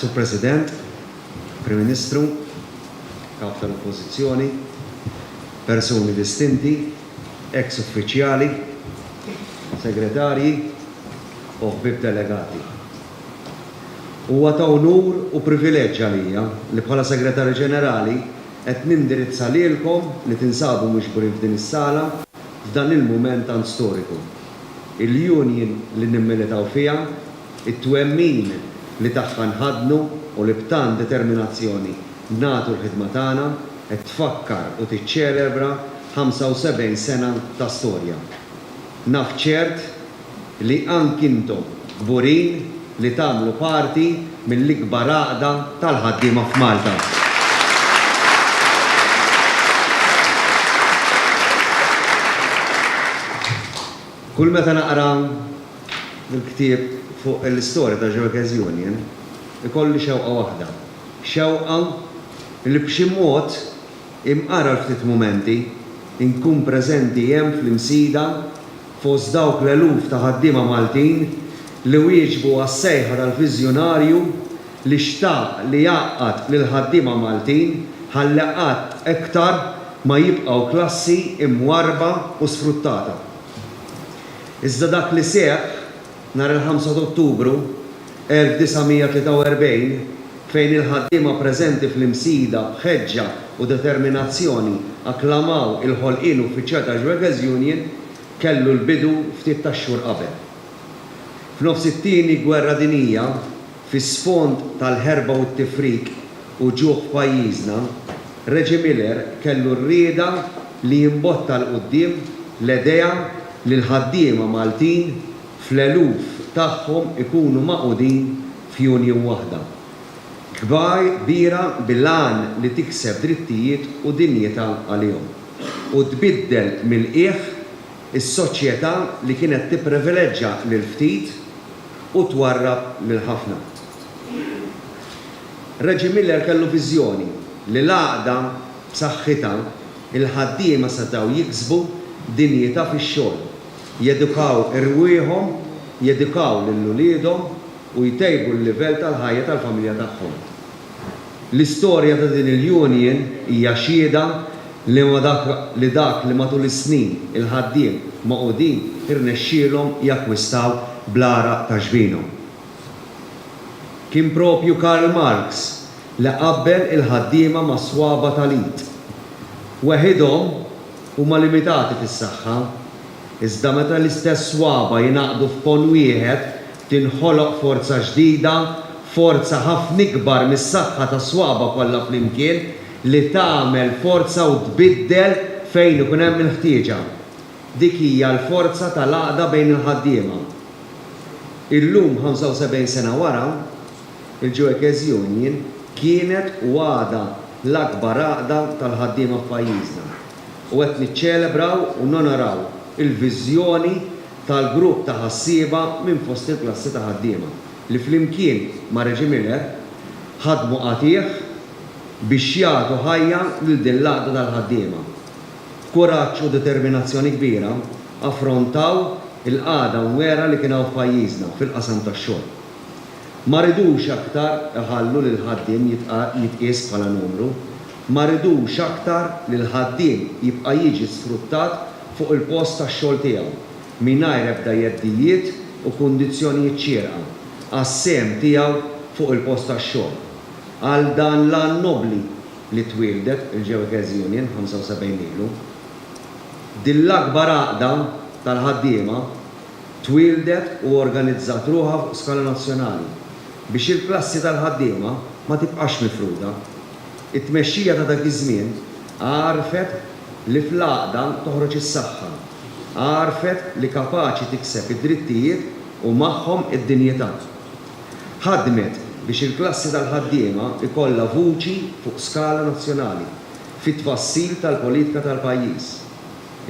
Sur President, Prim Ministru, Kap tal-Oppożizzjoni, persuni distinti, ex-uffiċjali, segretarji u ħbib delegati. Huwa ta' onur u privileġġ għalija li bħala Segretarju Ġenerali qed nindirizza lilkom li tinsabu mixburin f'din is-sala f'dan il-mument tant storiku. Il-union li nimmilitaw fiha, it-twemmin li tagħha nħadnu u li b'tant determinazzjoni nagħtu l-ħidma tagħna qed tfakkar u tiċċelebra 75 sena ta' storja. Naf ċert li anki intom kburin li tagħmlu parti mill-ikbar għaqda tal-ħaddiema f'Malta. Kull meta naqra l-ktieb fuq l-istorja ta' Workers Union, ikolli xewqa waħda. Xewqa li b'xi mod imqara ftit momenti inkun preżenti hemm fl-imsida fost dawk l-eluf ta' ħaddiema Maltin li wieġbu għas-sejħa tal-viżjonarju li xtaq li jaqqad lil ħaddiema Maltin ħalli qatt iktar ma jibqgħu klassi imwarba u sfruttata. Iżda dak li seħħ nhar il-5 Ottubru 1943 fejn il-ħaddiema preżenti fl-imsida b'ħeġġa u determinazzjoni akklamaw il-ħolqien uffiċjali ta' Workers Union kellu l-bidu ftit tax-xhur qabel. F'nofs it-tieni gwerra dinjija, fis-sfond tal-ħerba u t-tifrik u ġuħ f'pajjiżna, Reġi Miller kellu rrieda li jimbotta l-qudiem l-idea li l-ħaddiema Maltin fl-eluf tagħhom ikunu maqudin f'union waħda. Kbira bil-għan li tikseb drittijiet u dinjità għalihom u tbiddel mill-qiegħ is-soċjetà li kienet tipprivileġġja lil ftit u twarrab lil ħafna. Reġi Miller kellu viżjoni li l-għaqda b'saħħitha il-ħaddiema setgħu jiksbu dinjità fix-xogħol, jedukaw irwieħhom, jedukaw lil uliedhom u jtejbu l-livell tal-ħajja tal-familja tagħhom. L-istorja ta' din il-union hija xhieda li dak li matul is-snin il-ħaddiem maqudin irnexxielhom jakkwistaw bl-ara ta' xbinhom. Kien proprju Karl Marx li qabbel il-ħaddiema ma' swaba tal-id. Weħidhom huma limitati fis-saħħa, iżda meta l-istess swaba jingħaqdu f'pon wieħed tinħoloq forza ġdida, forza ħafna ikbar mis-saħħa ta' swaba kollha flimkien li tagħmel forza u tbiddel fejn ikun hemm il-ħtieġa. Dik hija l-forza tal-għaqda bejn il-ħaddiema. Illum 75 sena wara, il-Workers Union kienet u għada l-akbar għaqda tal-ħaddiema f'pajjiżna. U qed niċċelebraw u nonoraw il-viżjoni tal-grupp ta' ħassieba minn fost il-klassi ta' ħaddiema li flimkien ma' Reġi Miller ħadmu qatih biex jagħtu ħajja lil din l-għaqda tal-ħaddiema. Kuraġġ u determinazzjoni kbira affrontaw il-qagħda mwera li kienu f'pajjiżna fil-qasam tax-xogħol. Ma ridux aktar iħallu lil ħaddiem jitqies bħala numru, ma ridux aktar li l-ħaddiem jibqa' jiġi sfruttat fuq il-post tax-xogħol tiegħu mingħajr ebda jeddijiet u kundizzjonijiet xierqa għas-sehem tiegħu fuq il-post tax-xogħol. Għal dan l-għan nobli li twildet il-Workers Union 75 ilu, din l-akbar għaqda tal-ħaddiema twildet u organizzat ruħha fuq skala nazzjonali biex il-klassi tal-ħaddiema ma tibqax mifruda. It-tmexxija ta' dak iż-żmien għarfet li fl-għaqda toħroġ is-saħħa, għarfet li kapaċi tikseb id-drittijiet u magħhom id-dinjità. Ħadmet biex il-klassi tal-ħaddiema ikollha vuċi fuq skala nazzjonali fit-tfassil tal-politika tal-pajjiż.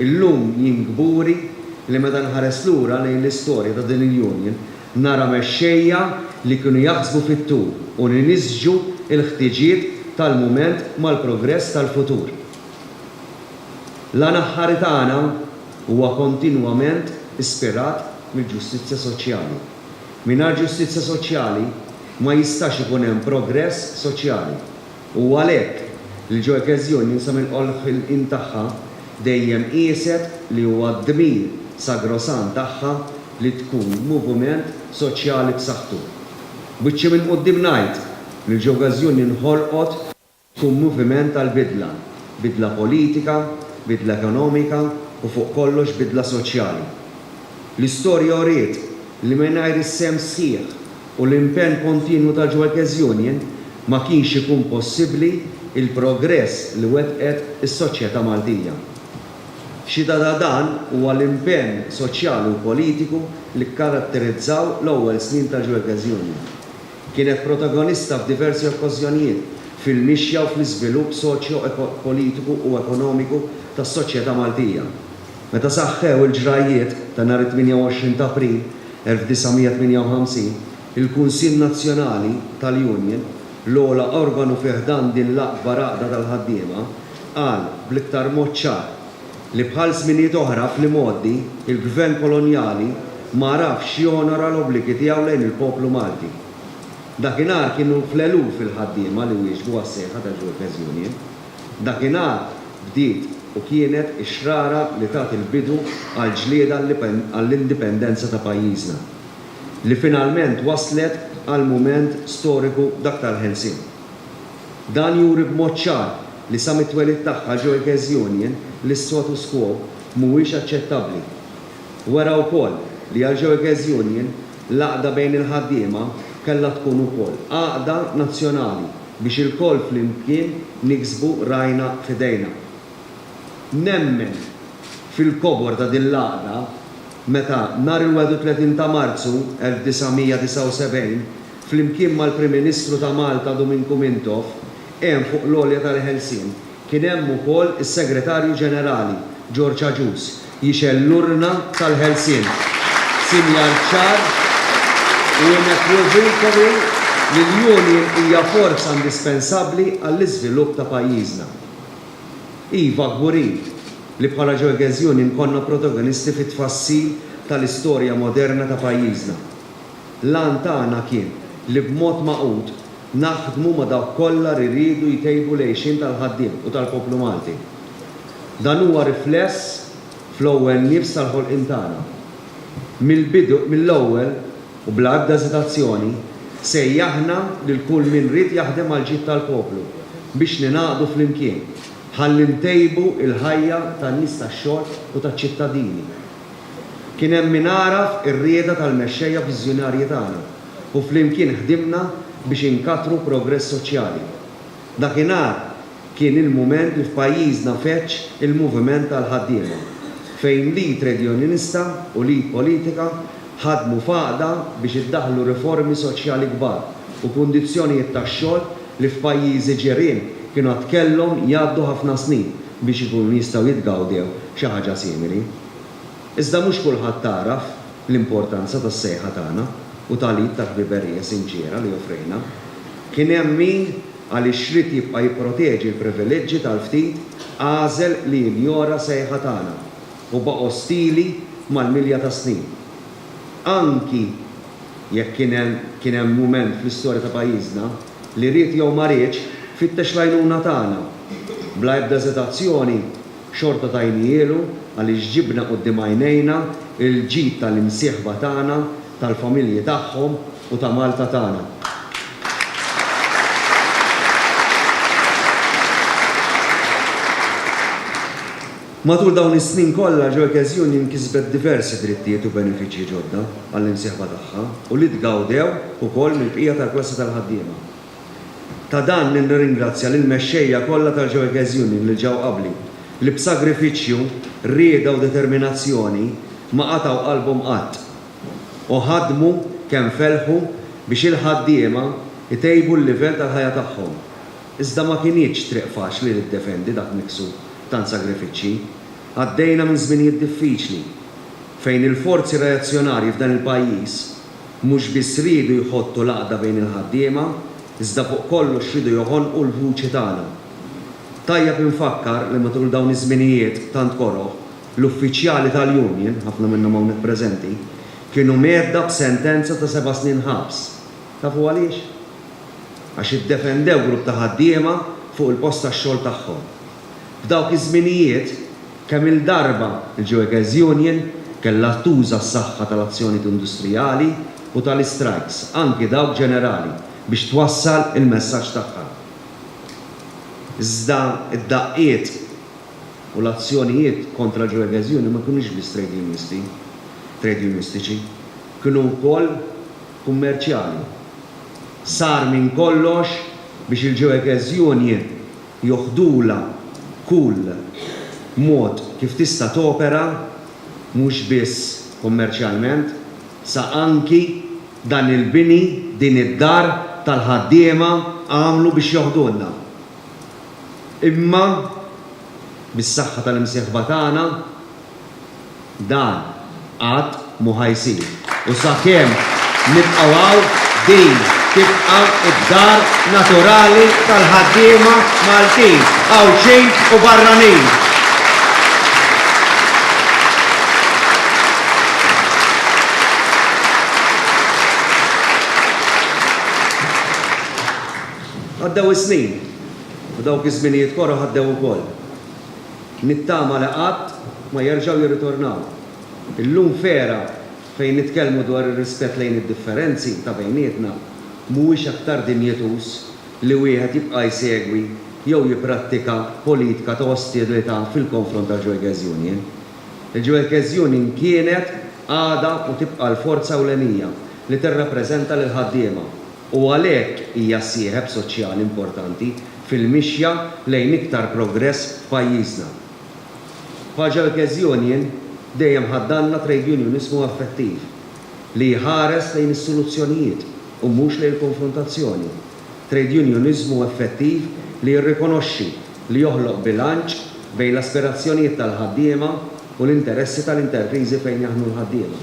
Illum jien kburi li meta nħares lura lejn l-istorja ta' din il-union nara mexxejja li kienu jaħsbu fit-tul u niniżġu l-ħtiġijiet tal-mument mal-progress tal-futur. L-għan aħħari tagħna huwa kontinwament ispirat mill-ġustizzja soċjali. Mingħajr ġustizzja soċjali ma jistax ikun hemm progress soċjali. U għalhekk li Joyce Union sa mill-qolħ tagħha dejjem qiset li huwa d-dmir sagrosant tagħha li tkun moviment soċjali b'saħħtu. Biċċi minn quddiem ngħid li Joyce Union ħolqot tkun moviment tal-bidla, bidla politika, bidla ekonomika u fuq kollox bidla soċjali. L-istorja uriet li mingħajr is-sem sħiħ u l-impenn kontinwu ta' Joyce Union ma kienx ikun possibbli il-progress li wettqet is-soċjetà Maltija. Xhieda ta' dan huwa l-impenn soċjali u politiku li kkaratterizzaw l-ewwel snin ta' Joyce Union. Kienet protagonista f'diversi okkażjonijiet fil-mixja u fl-iżvilupp soċjo-politiku u ekonomiku tas-soċjetà Maltija. Meta saħħew il-ġrajiet ta' nhar 28 ta' April 1958, il-Kunsill Nazzjonali tal-Union, l-ogħla organu fih dan din l-akbar għaqda tal-ħaddiema, qal bl-iktar mod ċar li bħal żminijiet oħra fl-imoddi il-Gvern Kolonjali ma rafx jonora l-obbligi tiegħu lejn il-poplu Malti. Dakinhar kienu fl-eluf il-ħaddiema li wieġbu għas-sejħa ta' Joyce Union. Dakinhar bdiet u kienet ix-xrara li tagħti l-bidu għal ġlieda għall-indipendenza ta' pajjiżna, li finalment waslet għal mument storiku dak tal-Ħelsien. Dan juri b'mod ċar li sa mit-twelid tagħha Joyce Union l-status quo mhuwiex aċċettabbli. Wara wkoll li għal Joyce Union l-għaqda bejn il-ħaddiema kellha tkun ukoll għaqda nazzjonali biex il-koll flimkien niksbu rajna f'idejna. Nemmen fil-kobor ta' din l-għaqda meta nhar il-31 ta' Marzu 1979 flimkien mal-Prim Ministru ta' Malta Dominiku Mintoff hemm fuq l-għolja tal-Ħelsien kien hemm ukoll is-Segretarju Ġenerali George Agius jixel l-urna tal-Ħelsien. Sinjal ċar u inequivokabbli li l-Union hija forza indispensabbli għall-iżvilupp ta' pajjiżna. Iva kburin li bħala Joyce Union konna protagonisti fit-tfassil tal-istorja moderna ta' pajjiżna. L-għan tagħna kien li b'mod maqut naħdmu ma' dawk kollha li jridu jtejbu l-għejxin tal-ħaddiem u tal-poplu Malti. Dan huwa rifless fl-ewwel nifs tal-ħolqien tagħna. Mill-ewwel u bl-ebda eżitazzjoni sejjaħna lil kull min rid jaħdem għal ġid tal-poplu biex ninaqdu flimkien ħalli ntejbu il-ħajja tan-nies tax-xogħol u taċ-ċittadini. Kien hemm min għaraf ir-rieda tal-mexxejja viżjonarji tagħna u flimkien ħdimna biex inkatru progress soċjali. Dakinhar kien il-mument li f'pajjiżna feċċ il-moviment tal-ħaddiema fejn li trade unionista u li politika ħadmu faqda biex iddaħħlu riformi soċjali kbar u kundizzjonijiet tax-xogħol li f'pajjiżi ġirien kienu għad kellhom jgħaddu ħafna snin biex ikunu jistgħu jitgawdew xi ħaġa simili. Iżda mhux kulħadd taraf l-importanza tas-sejħa tagħna u tal-id ta' ħbiberija sinċera li offrejna. Kien hemm min għaliex rid jibqa' jipproteġi l-privileġġi tal-ftit għażel li jinjora sejħa tagħna u baqa' ostili mal-milja ta' snin. Anki jekk kien hemm mument fl-istorja ta' pajjiżna li ried jew ma rridx fittex l-għajnuna tagħna. Bla ebda eżitazzjoni xorta tajnielu għaliex ġibna quddiem għajnejna il-ġid tal-imsieħba tagħna, tal-familji tagħhom u ta' Malta tagħna. Matul dawn is-snin kollha Joyce Union kisbet diversi drittijiet u benefiċċji ġodda għall-imsieħba tagħha u li tgawdew ukoll mill-bqija tal-klassi tal-ħaddiema. Ta' dan nirringrazzja lil mexxejja kollha tal-Joyce Union li ġew qabli li b'sagrifiċċju, rieda u determinazzjoni ma qataw qalbhom qatt u ħadmu kemm felħu biex il-ħaddiema itejbu l-livell tal-ħajja tagħhom. Iżda ma kinitx triq faċli li tiddefendi dak miksu tant sagrifiċċji. Għaddejna minn żminijiet diffiċli fejn il-forzi reazzjonarji f'dan il-pajjiż mhux biss ridu jħottu l-għaqda bejn il-ħaddiema, iżda fuq kollox ridu joħolqu l-vuċi tagħna. Tajjeb infakkar li matul dawn iż-żminijiet tant koroħ, l-uffiċjali tal-Union, ħafna minnhom hawnhekk preżenti, kienu medda b'sentenza ta' 7 snin ħabs. Tafu għaliex? Għax iddefendew grupp ta' ħaddiema fuq il-post tax-xogħol tagħhom. F'dawk iż-żminijiet kemm il-darba il-Workers Union kellha tuża s-saħħa tal-azzjonijiet industrijali u tal-strikes, anki dawk ġenerali, biex twassal il-messaġġ tagħha. Iżda id-daqqiet u l-azzjonijiet kontra l-Workers Union ma kinux biss trade unionistiċi, kienu wkoll kummerċjali. Sar minn kollox biex il-Workers Union joħdula kull mod kif tista' topera mhux biss kummerċjalment, sa anki dan il-bini, din id-dar tal-ħaddiema għamlu biex joħdulna. Imma bis-saħħa tal-imsieħba tagħna dan qatt mhu ħajsir. U sakemm nibqgħu din tibqa' id-dar naturali tal-ħaddiema Maltin hawn xejn u barranin. Għaddew is-snin, u dawk iż-żminijiet korra ħaddew ukoll. Nittama li qatt ma jerġgħu jirritornaw. Illum fera fejn nitkellmu dwar ir-rispett lejn id-differenzi ta' bejnietna mhuwiex aktar dinjetus li wieħed jibqa' jsegwi jew jipprattika politika ta' ostilità fil-konfront tal-Workers Union. Il-Workers Union kienet għadha u tibqa' l-forza ewlenija li tirrappreżenta lil ħaddiema u għalhekk hija sieħeb soċjali importanti fil-mixja lejn iktar progress f'pajjiżna. Workers Union dejjem ħaddanna trade unionizmu effettiv li jħares lejn is-soluzzjonijiet u mhux lejn konfrontazzjoni. Trade unionizmu effettiv li jirrikonoxxi li joħloq bilanċ bejn l-aspirazzjonijiet tal-ħaddiema u l-interessi tal-interpriżi fejn jaħdmu l-ħaddiema.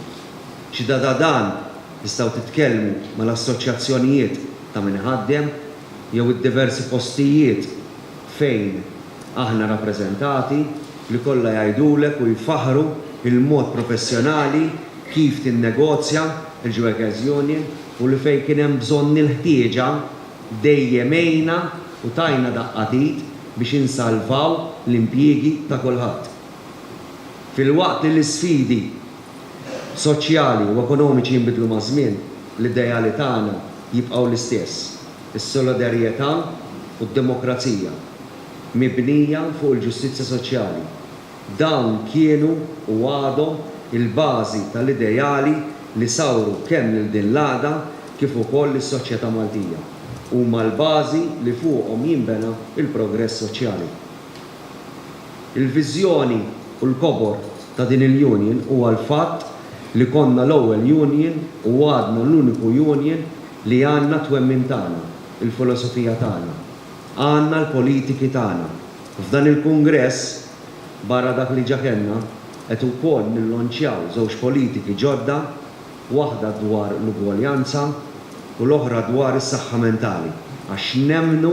Xi dan tistgħu titkellmu mal-assoċjazzjonijiet ta' min ħaddem jew id-diversi postijiet fejn aħna rappreżentati li kollha jgħidulek u jfaħru il-mod professjonali kif tinnegozja il-Workers Union u li fejn kien hemm bżonn il-ħtieġa dejjem għejna u tajna daqqatit biex insalvaw l-impjiegi ta' kulħadd. Fil-waqt li l-isfidi soċjali u ekonomiċi jinbidlu ma' żmien, l-ideali tagħna jibqgħu l-istess. Is-solidarjetà u d-demokrazija mibnija fuq il-ġustizzja soċjali. Dawn kienu u għadhom il-bażi tal-ideali li sawru kemm lil din l-għada kif ukoll lis-soċjetà Maltija. Huma l-bażi li fuqhom jinbena il-progress soċjali. Il-viżjoni u l-kobor ta' din il-union huwa l-fatt li konna l-ewwel union u għadna l-uniku union li għandna twemmin tagħna, il-filosofija tagħna, għandna l-politiki tagħna. F'dan il-kungress barra dak li ġa kellna qed ukoll nillonċjaw żewġ politiki ġodda, waħda dwar l-ugwaljanza u l-oħra dwar is-saħħa mentali. Għax nemmnu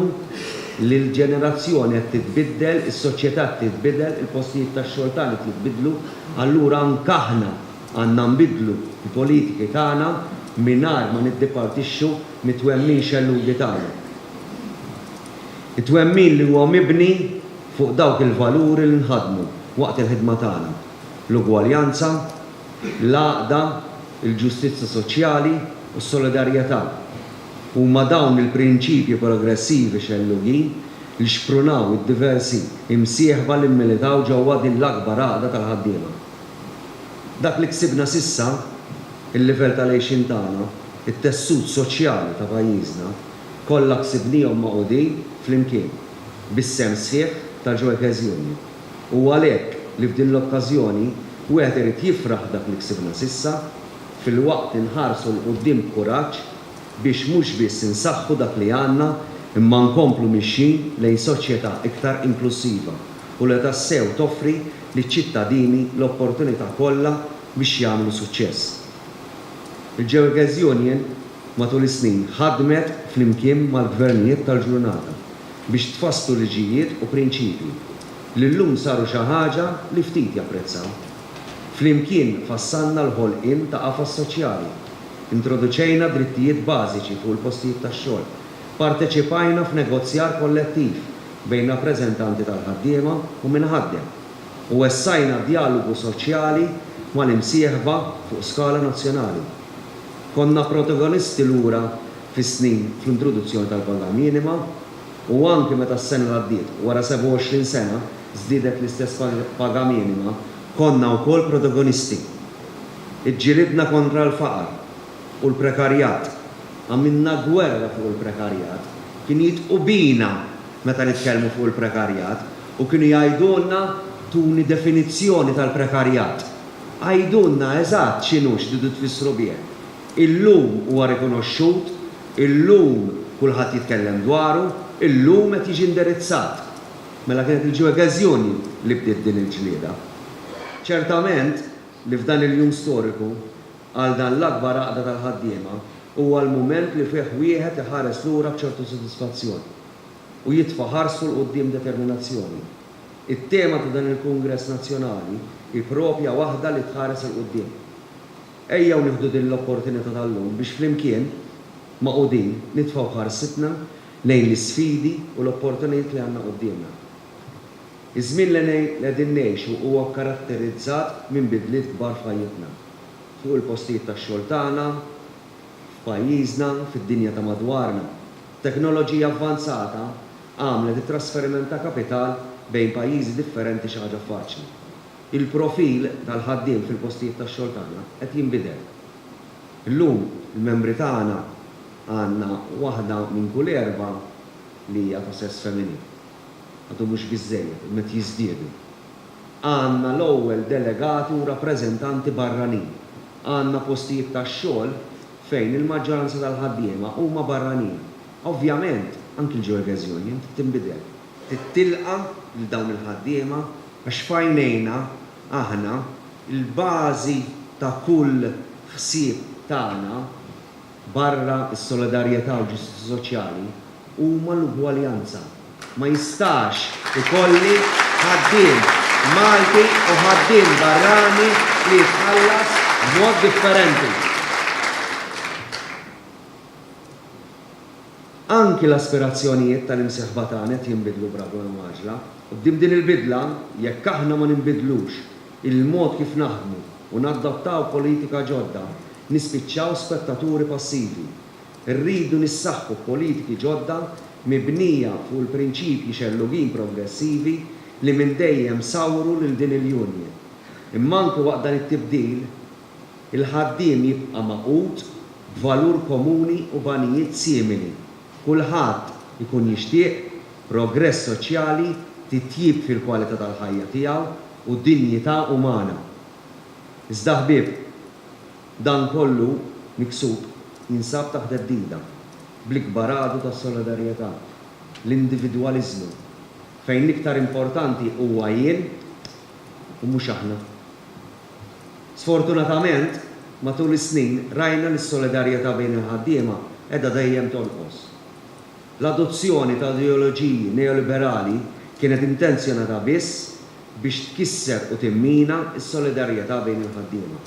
li l-ġenerazzjoni qed titbiddel, is-soċjetà qed titbiddel, il-postijiet tax-xogħol tagħna titbiddlu, allura anke aħna għandna nbiddlu l-politiki tagħna mingħajr ma niddipartixxu mit-twemmin xelludi tagħna. It-twemmin li huwa mibni fuq dawk il-valuri li nħadmu waqt il-ħidma tagħna. L-ugwaljanza, l-għaqda, il-ġustizzja soċjali u s-solidarjetà. Huma dawn il-prinċipji progressivi xellugin li xprunaw id-diversi imsieħba li mmilitaw ġewwa din l-akbar għaqda tal-ħaddiema. Dak li ksibna sissa, il-livell tal-għejxin tagħna, it-tessut soċjali ta' pajjiżna, kollha ksibnihom maqudin flimkien bis-sem sħiħ tal-Workers Union. U għalhekk li f'din l-okkażjoni wieħed irid jifraħ dak li ksibna sissa fil-waqt inħarsu l quddiem b'kuraġġ biex mhux biss insaħħu dak li għandna imma nkomplu mixjin lejn soċjetà iktar inklusiva u li tassew toffri liċ-ċittadini l-opportunità kollha biex jagħmlu suċċess. Il-Workers Union matul is-snin ħadmet flimkien mal-gvernijiet tal-ġurnata biex tfasslu liġijiet u prinċipji li llum saru xi ħaġa li ftit japprezzaw. Flimkien fassanna l-ħolqien ta' qafas soċjali Introduċejna drittijiet bażiċi fuq il-postijiet tax-xogħol. Parteċipajna f'negozjar kollettiv bejn rappreżentanti tal-ħaddiema u minħaddem. U wessajna dialogu soċjali mal-imsieħba fuq skala nazzjonali. Konna protagonisti lura fis-snin fl-introduzzjoni tal-paga minima u anke meta s-sena l-għaddiet wara 27 sena żdiedet l-istess paga minima, konna wkoll protagonisti. Iġġielidna kontra l-faqar u l-prekarjat. Għamilna gwerra fuq il-prekarjat. Kien jitqu bina meta nitkellmu fuq il-prekarjat u kienu jgħidulna tuni definizzjoni tal-prekarjat. Għajdulna eżatt x'inhu x'didu tfissru bih. Illum huwa rikonoxxut, illum kulħadd jitkellem dwaru, illum qed jiġi indirizzat. Mela kienet il-ġewegażjoni li bdiet din il-ġlieda. Ċertament li f'dan il-jum storiku għal dan l-akbar għaqda tal-ħaddiema huwa l-mument li fih wieħed iħares lura b'ċertu sodisfazzjoni u jitfa' ħarsu l-qudiem determinazzjoni. It-tema ta' dan il-Kungress Nazzjonali hi proprja waħda li tħares il-qudiem. Ejjew nieħdu din l-opportunità tal-lum biex flimkien ma' qudiem nitfgħu ħarsitna lejn l-isfidi u l-opportunitajiet li għandna qudiemna. Iż-żmien li qegħdin ngħixu huwa karatterizzat minn bidliet kbar f'ħajjitna. Fuq il-postijiet tax-xogħol tagħna, f'pajjiżna, fid-dinja ta' madwarna. Teknoloġija avvanzata għamlet it-trasferiment ta' kapital bejn pajjiżi differenti xi ħaġa faċli. Il-profil tal-ħaddiem fil-postijiet tax-xogħol tagħna qed jinbidel. Illum il-membri tagħna għandna waħda minn kull erba' li hija ta' sess feminin. Għadu mhux biżżejjed, met jiżdiedu. Għandna l-ewwel delegati u rappreżentanti barranin. Għandna postijiet tax-xogħol fejn il-maġġoranza tal-ħaddiema huma barranin. Ovvjament, anki l-ġewegażjoni tinbidel. Tittilqa lil dawn il-ħaddiema għax fajnejna aħna il-bażi ta' kull ħsieb tagħna barra s-solidarjetà u l-ġustizza soċjali huma l-ugwaljanza. Ma jistax ikolli ħaddiem Malti u ħaddiem barrani li jitħallas b'mod differenti. Anki l-aspirazzjonijiet tal-imsieħba tagħna qed jinbidlu b'radu maġla. Qudiem din il-bidla, jekk aħna ma ninbidlux il-mod kif naħdmu u nadattaw politika ġodda, nispiċċaw spettaturi passivi. Irridu nissaħħu politiki ġodda mibnija fuq il-prinċipji xellugin progressivi li minn dejjem sawru lil din il-Union. Imma anke waqt dan it-tibdil, il-ħaddiem jibqa' maqut b'valur komuni u banijiet simili. Kulħadd ikun jixtieq progress soċjali, titjib fil-kwalità tal-ħajja tiegħu u dinjità umana. Iżda ħbieb, dan kollu miksub jinsab taħt id-dida bl-ikbar għadu tas-solidarjetà, l-individwaliżmu, fejn l-iktar importanti huwa jien u mhux aħna. Sfortunatament, matul is-snin rajna li s-solidarjetà bejn il-ħaddiema qiegħda dejjem tonqos. L-adozzjoni ta' ideoloġiji neoliberali kienet intenzjonata biss biex tkisser u timmina s-solidarjetà bejn il-ħaddiema.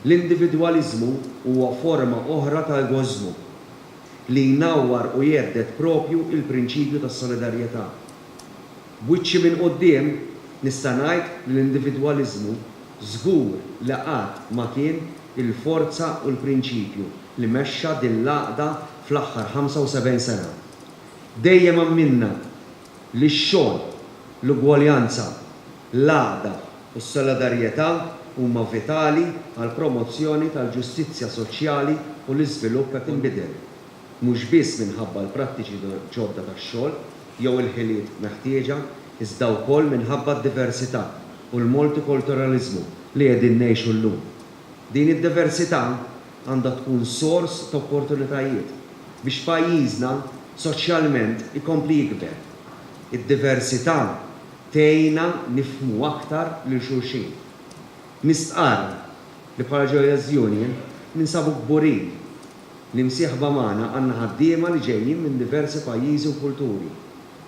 L-individwaliżmu huwa forma oħra ta' egoizmu li jnawwar u jeddet propju il-prinċipju tas-solidarjetà. B'wiċċi minn quddiem nista' ngħid li l-individwaliżmu żgur li qatt ma kien il-forza u l-prinċipju li mexxa din l-għaqda fl-aħħar 75 sena. Dejjem amminna li x-xogħol, l-ugwaljanza, l-għaqda u s-solidarjetà huma vitali għal promozzjoni tal-ġustizzja soċjali u l-iżvilupp qed inbidel. Mhux biss minħabba l-prattiċi ġodda tax-xogħol jew il-ħiliet meħtieġa, iżda wkoll minħabba d-diversità u l-multikulturaliżmu li qegħdin ngħixu llum. Din id-diversità għandha tkun sors ta' opportunitajiet biex pajjiżna soċjalment ikompli jikber. Id-diversità tgħinna nifhmu aktar lil xulxin. Nistqar li bħala ġewegażjoni ninsabu kburin li msieħba magħna għandna ħaddiema li ġejjin minn diversi pajjiżi u kulturi.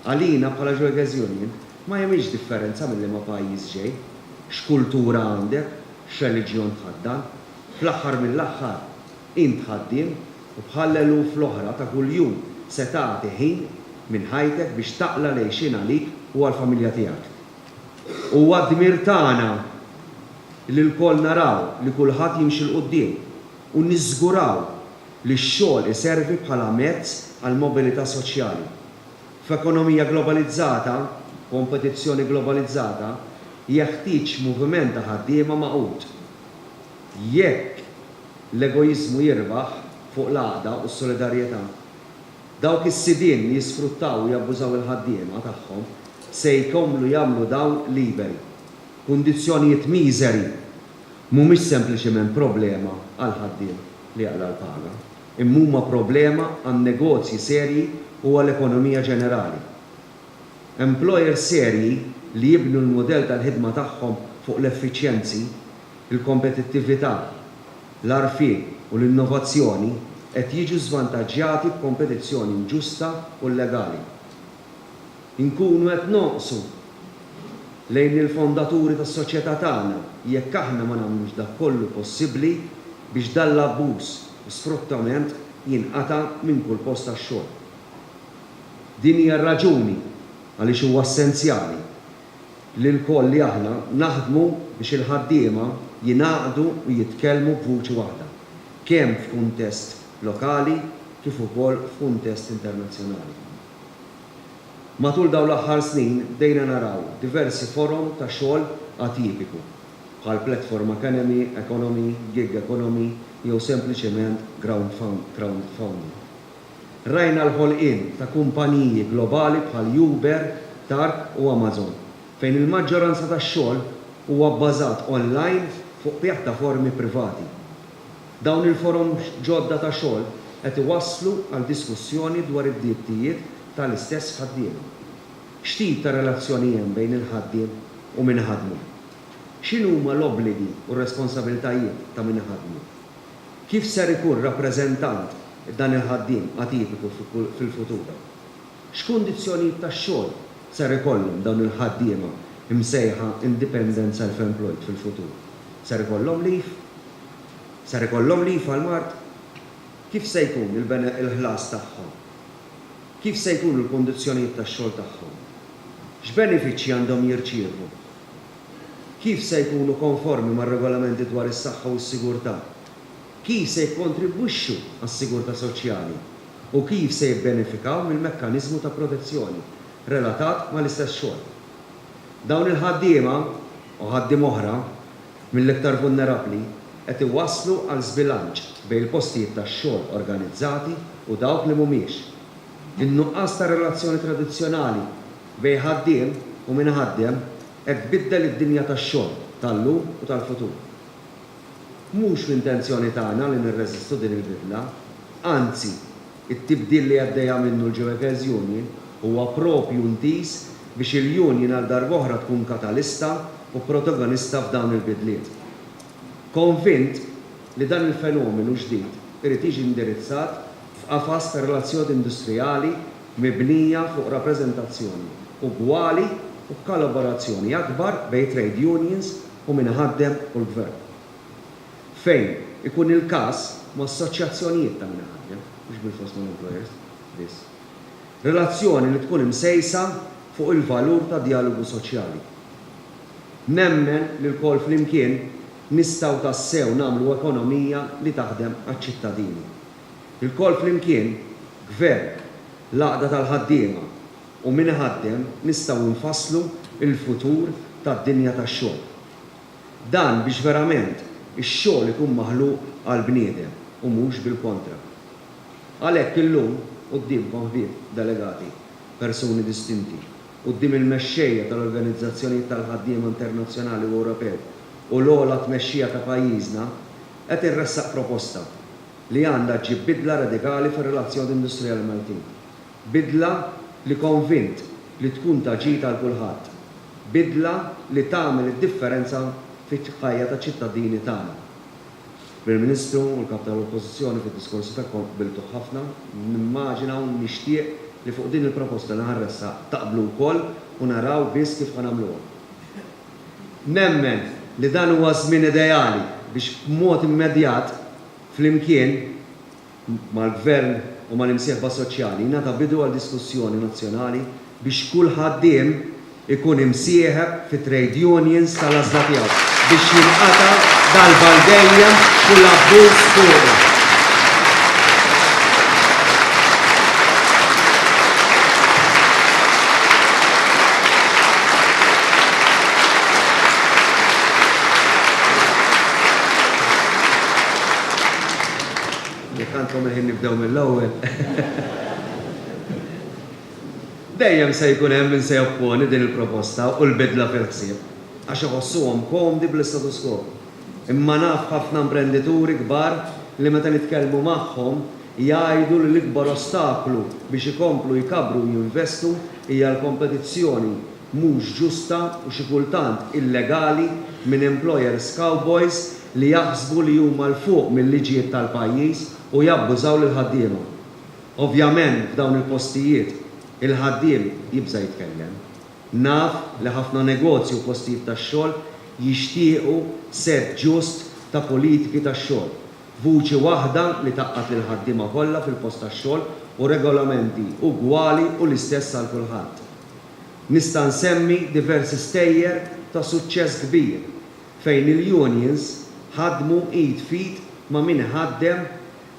Għalina bħala ġewegażjoni ma jemx differenza milli ma pajjiż ġej, x'kultura għandek, x'reliġjon tħaddan. Fl-aħħar mill-aħħar int ħaddiem u bħal eluf l-oħra ta' kuljum se tagħti ħin minn ħajtek biex taqla lejxin għalik u għall-familja tiegħek. Huwa d-dmir tagħna li l-kol naraw li kulħadd jimxi l-qudiem u niżguraw li x-xogħol iservi bħala mezz għal mobilità soċjali. F'ekonomija globalizzata, kompetizzjoni globalizzata, jeħtieġ moviment ta' ħaddiema maqut. Jekk l-egoizmu jirbaħ fuq l-għaqda u s-solidarjetà, dawk is-sidien li jisfruttaw u jabbużaw il-ħaddiema tagħhom se jkomplu jagħmlu dawn liberi. Kundizzjonijiet miżeri mhumiex sempliċement problema għal ħaddiem li jaqla l-paga, imma huma problema għan negozji serji u għall-ekonomija ġenerali. Employer serji li jibnu l-modell tal-ħidma tagħhom fuq l-effiċjenzi, il-kompetittività, l-arfien u l-innovazzjoni qed jiġu żvantaġġjati b'kompetizzjoni inġusta u legali. Inkunu qed noqsu lejn il-fondaturi tas-soċjetà tagħna jekk aħna ma nagħmlux dak kollu possibbli biex dan l-abbuż u sfruttament jinqata' minn kull post tax-xogħol. Din hija r-raġuni għaliex huwa essenzjali li l-koll li aħna naħdmu biex il-ħaddiema jingħaqdu u jitkellmu b'vuċi waħda, kemm f'kuntest lokali kif ukoll f'kuntest internazzjonali. Matul dawn l-aħħar snin bdejna naraw diversi forum ta' xogħol atipiku bħal platform economy, gig economy jew sempliċement crowdfunding. Rajna l-ħolqien ta' kumpaniji globali bħal Uber, Tark u Amazon, fejn il-maġġoranza tax-xogħol huwa bbażat online fuq pjattaformi privati. Dawn il-forum ġodda ta' xogħol qed iwasslu għal diskussjoni dwar id-drittijiet tal-istess ħaddiem. X'tip ta' relazzjoni hemm bejn il-ħaddiem u min ħadmu? X'inhu huma l-obbligi u r-responsabbiltajiet ta' min ħadmu? Kif ser ikun rappreżentant dan il-ħaddiem atipiku fil-futur? X'kundizzjonijiet tax-xogħol ser ikollhom dawn il-ħaddiema imsejħa independent self-employed fil-futur? Ser ikollhom leave? Ser ikollhom leave għall-mart? Kif se jkun il-ħlas tagħhom? Kif se jkunu l-kondizzjonijiet tax-xogħol tagħhom? X'benefiċċji għandhom jirċievu? Kif se jkunu konformi mar-regolamenti dwar is-saħħa u s-sigurtà? Kif se jikkontribwixxu għas-sigurtà soċjali? U kif se jibbenefikaw mill-mekkaniżmu ta' protezzjoni relatat mal-istess xogħol? Dawn il-ħaddiema u ħaddiem oħra mill-iktar vulnerabbli qed iwasslu għal żbilanċ bejn il-postijiet tax-xogħol organizzati u dawk li mhumiex. In-nuqqas ta' relazzjoni tradizzjonali bejn ħaddiem u min ħaddem qed tbiddel id-dinja tax-xogħol tal-lum u tal-futur. Mhux l-intenzjoni tagħna li nirreżistu din il-bidla, anzi, it-tibdil li għaddejja minnu l-Workers Union huwa proprju ntis biex il-Union għal darb'oħra tkun katalista u protagonista f'dawn il-bidliet. Konvint li dan il-fenomenu ġdid irid jiġi indirizzat f'qafas ta' relazzjoni industrijali mibnija fuq rappreżentazzjoni ugwali u kollaborazzjoni akbar bejn trade unions u min ħaddem u l-gvern. Fejn ikun il-każ ma' assoċjazzjonijiet ta' min ħaddem, mhux bil-fost mal-employers, biss. Relazzjoni li tkun imsejsa fuq il-valur ta' dialogu soċjali. Nemmen li l-kol flimkien nistgħu tassew nagħmlu ekonomija li taħdem għaċ-ċittadini. Il-kol flimkien, gvern, l-għaqda tal-ħaddiema u min ħaddem nistgħu nfasslu il-futur tad-dinja tax-xogħol. Dan biex verament ix-xogħol ikun maħluq għall-bniedem u mhux bil-kontra. Għalhekk illum qudiemkom ħbieb delegati, persuni distinti, quddiem il-mexxejja tal-organizzazzjonijiet tal-ħaddiema internazzjonali u Ewropew u l-ogħla tmexxija ta' pajjiżna qed irressaq proposta li għandha ġib bidla radikali fir-relazzjoni industrijali Maltin. Bidla li konvint li tkun taġita għal kulħadd. Bidla li tagħmel id-differenza fit-ħajja ta' ċittadini tagħna. Il-Ministru u l-Kap tal-Oppożizzjoni fid-diskorsi tagħhom biltu ħafna, nimmaġina u nixtieq li fuq din il-proposta li ħarressaq taqblu wkoll u naraw biss kif ħanamluha. Nemmen li dan huwa żmien ideali biex b'mod immedjat flimkien mal-gvern u mal-imsieħba soċjali nata bidu għal diskussjoni nazzjonali biex kull ħaddiem ikun imsieħeb fi trade unions tal-għażla tiegħu biex jinqata darba l-dejjem kull abbuż fuqha. Kantom il-ħin nibdew mill-ewwel. Dejjem se jkun hemm min se jopponi din il-proposta u l-bidla fil-ħsieb għax iħossuhom komdi bl-status quo. Imma naf ħafna imprendituri kbar li meta nitkellmu magħhom jgħidu li l-ikbar ostaklu biex ikomplu jkabru u jinvestu hija l-kompetizzjoni mhux ġusta u xi kultant illegali minn employers cowboys li jaħsbu li huma l-fuq mill-liġijiet tal-pajjiż u jabbużaw l-ħaddiema. Ovvjament f'dawn il-postijiet il-ħaddiem jibża jitkellem. Naf li ħafna negozju u postijiet tax-xogħol jixtiequ set ġust ta' politiki tax-xogħol. Vuċi waħda li taqqat lil ħaddiema kollha fil-post tax-xogħol u regolamenti ugwali u l-istess għal kulħadd. Nista' nsemmi diversi stejjer ta' suċċess kbir fejn il-unions ħadmu id fit ma' min ħaddem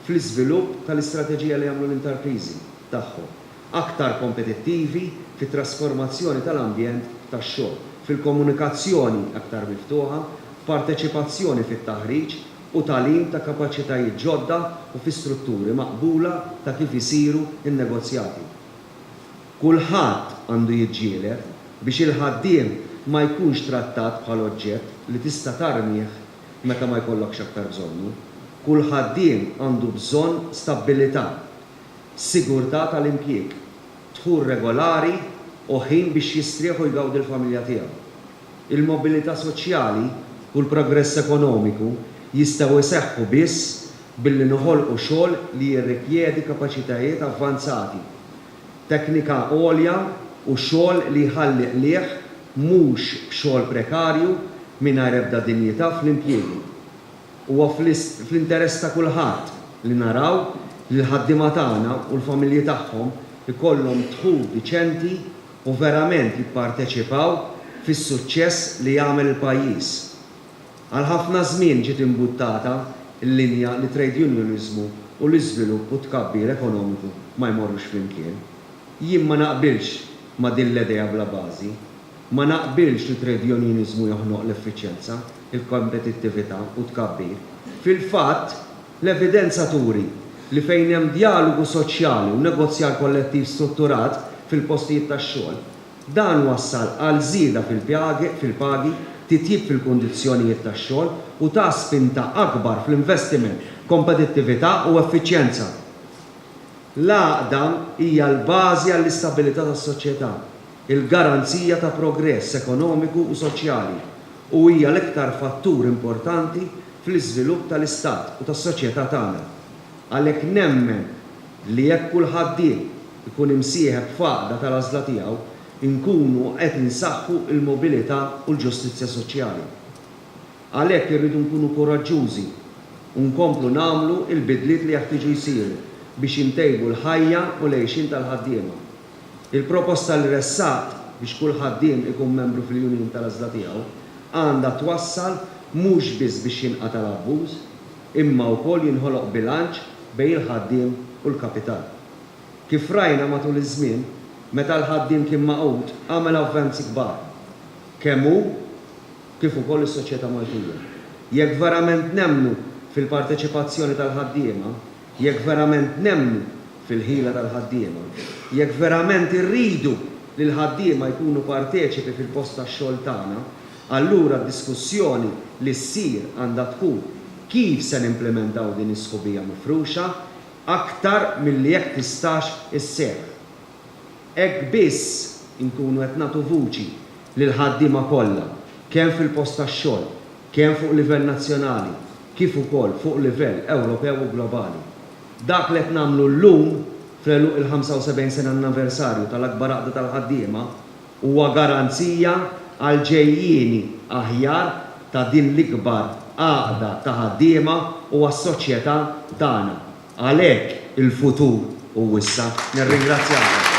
fl-iżvilupp tal-istrateġija li jagħmlu l-intrapriżi tagħhom. Aktar kompetittivi fit-trasformazzjoni tal-ambjent tax-xogħol, fil-komunikazzjoni aktar miftuħa, parteċipazzjoni fit-taħriġ u tagħlim ta' kapaċitajiet ġodda u fi strutturi maqbula ta' kif isiru n-negozjati. Kulħadd għandu jiġġieled biex il-ħaddiem ma jkunx trattat bħal oġġett li tista' tarmih meta ma jkollokx aktar bżonnu. Kull ħaddiem għandu bżonn stabbilità, sigurtà tal-impjieg, dħul regolari u ħin biex jistrieħu u jgawdi l-familja tiegħu. Il-mobilità soċjali u l-progress ekonomiku jistgħu jseħħu biss billi noħolqu xogħol li jirrikjedi kapaċitajiet avvanzati, teknika għolja u xogħol li jħalli qlieħ mhux xogħol prekarju mingħajr ebda dinjità fl-impjiegi. Huwa fl-interess ta' kulħadd li naraw li l-ħaddiema tagħna u l-familji tagħhom ikollhom dħul diċenti u verament jipparteċipaw fis-suċċess li jagħmel il-pajjiż. Għal ħafna żmien ġiet imbuttata l-linja li trade unionizmu u l-iżvilupp u tkabbir ekonomiku ma jmorrux flimkien. Jien ma naqbilx ma' din l-idea bla bażi, ma naqbilx li trade unionizmu joħnoq l-effiċjenza, il-kompetittività u tkabbir. Fil-fatt, l-evidenza turi li fejn hemm dialogu soċjali u negozjar kollettiv strutturat fil-postijiet tax-xogħol, dan wassal għal żieda fil-pagi, titjib fil-kundizzjonijiet tax-xogħol u ta' spinta akbar fl-investiment, kompetittività u effiċjenza. L-għaqda hija l-bażi għall-istabilità tas-soċjetà, il-garanzija ta' progress ekonomiku u soċjali u hija l-iktar fattur importanti fl-iżvilupp tal-istat u tas-soċjetà tagħna. Għalhekk nemmen li jekk kull ħaddiem ikun imsieħeb f'għaqda tal-għażla tiegħu inkunu qed insaħħu l-mobilità u l-ġustizzja soċjali. Għalhekk irridu nkunu koraġġużi u nkomplu nagħmlu l-bidliet li jeħtieġu jsiru biex intejbu l-ħajja u l-għejxin tal-ħaddiema. Il-proposta li ressaqt biex kull ħaddiem ikun membru fil-union tal-għażla tiegħu għandha twassal mhux biss biex jinqata' l-abbuż, imma wkoll jinħoloq bilanċ bejn il-ħaddiem u l-kapital. Kif rajna matul iż-żmien, meta l-ħaddiem kien maqgħud għamel avvenzi kbar, kemm hu kif ukoll is-soċjetà Maltija. Jekk verament nemmnu fil-parteċipazzjoni tal-ħaddiema, jekk verament nemmnu fil-ħila tal-ħaddiema, jekk verament irridu li l-ħaddiema jkunu parteċipi fil-post tax-xogħol tagħna, allura d-diskussjoni li ssir għandha tkun kif se nimplementaw din is-sħubija mifruxa aktar milli jekk tistax isseħħ. Hekk biss inkunu qed nagħtu vuċi lil ħaddiema kollha, kemm fil-post tax-xogħol, kemm fuq livell nazzjonali, kif ukoll fuq livell Ewropew u globali. Dak li qed nagħmlu llum fl-eluq il-75 sena anniversarju tal-akbar għaqda tal-ħaddiema huwa garanzija għal ġejjieni aħjar ta' din l-ikbar għaqda ta' ħaddiema u għas-soċjetà tagħna. Għalhekk il-futur u issa. Nirringrazzjakom.